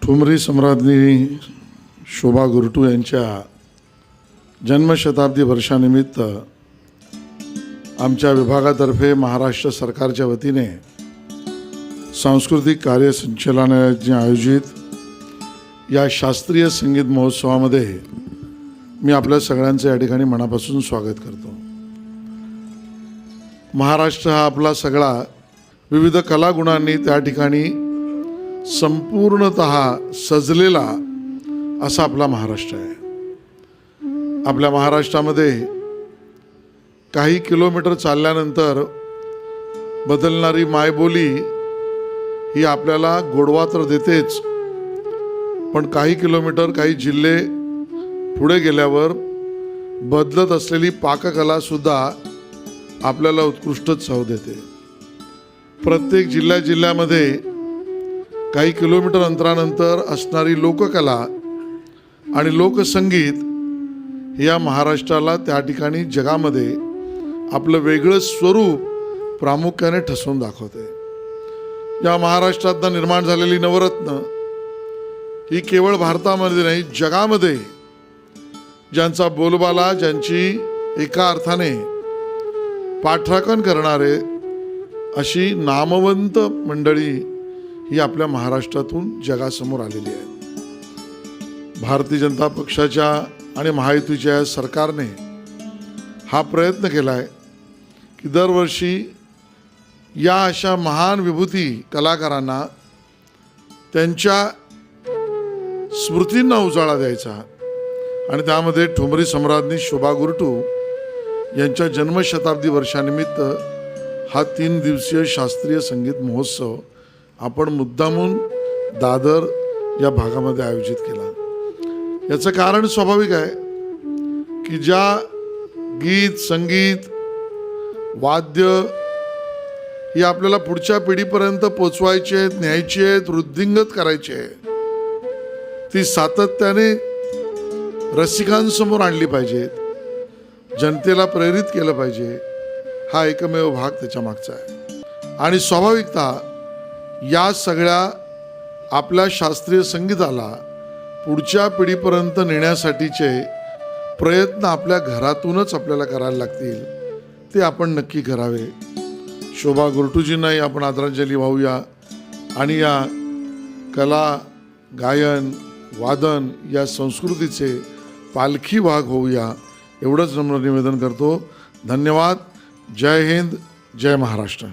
ठुमरी सम्राज्ञी शोभा गुरटू यांच्या जन्मशताब्दी वर्षानिमित्त आमच्या विभागातर्फे महाराष्ट्र सरकारच्या वतीने सांस्कृतिक कार्य संचालनालयाने आयोजित या शास्त्रीय संगीत महोत्सवामध्ये मी आपल्या सगळ्यांचे या ठिकाणी मनापासून स्वागत करतो। महाराष्ट्र हा आपला सगळा विविध कलागुणांनी त्या ठिकाणी संपूर्णतः सजलेला असा आपला महाराष्ट्र आहे। आपल्या महाराष्ट्रामध्ये काही किलोमीटर चालल्यानंतर बदलणारी मायबोली ही आपल्याला गोडवा तर देतेच, पण काही किलोमीटर काही जिल्हे पुढे गेल्यावर बदलत असलेली पाककला सुद्धा आपल्याला उत्कृष्ट चव देते। प्रत्येक जिल्ह्यामध्ये काही किलोमीटर अंतरानंतर असणारी लोककला आणि लोकसंगीत या महाराष्ट्राला त्या ठिकाणी जगामध्ये आपलं वेगळं स्वरूप प्रामुख्याने ठसवून दाखवते। या महाराष्ट्रात निर्माण झालेली नवरत्न ही केवळ भारतामध्ये नाही, जगामध्ये ज्यांचा बोलबाला, ज्यांची एका अर्थाने पाठराखण करणारे अशी नामवंत मंडळी ही आपल्या महाराष्ट्रातून जगासमोर आलेली आहे। भारतीय जनता पक्षाच्या आणि महायुतीच्या सरकारने हा प्रयत्न केला आहे की दरवर्षी या अशा महान विभूती कलाकारांना त्यांच्या स्मृतींना उजाळा द्यायचा आणि त्यामध्ये ठुमरी सम्राज्ञी शोभा गुरटू यांच्या जन्मशताब्दी वर्षानिमित्त हा 3 दिवसीय शास्त्रीय संगीत महोत्सव आपण मुद्दामून दादर या भागामध्ये आयोजित केला। याचं कारण स्वाभाविक आहे की ज्या गीत, संगीत, वाद्य ही आपल्याला पुढच्या पिढीपर्यंत पोचवायची आहेत, न्यायची आहेत, वृद्धिंगत करायची आहे, ती सातत्याने रसिकांसमोर आणली पाहिजेत, जनतेला प्रेरित केलं पाहिजे, हा एकमेव भाग त्याच्या मागचा आहे। आणि स्वाभाविकता या सगळ्या आपल्या शास्त्रीय संगीताला पुढच्या पिढीपर्यंत नेण्यासाठीचे प्रयत्न आपल्या घरातूनच आपल्याला करायला लागतील, ते आपण नक्की करावे। शोभा गुरटूजींनाही आपण आदरांजली वाहूया आणि या कला, गायन, वादन या संस्कृतीचे पालखी भाग होऊया एवढंच नम्र निवेदन करतो। धन्यवाद। जय हिंद, जय महाराष्ट्र।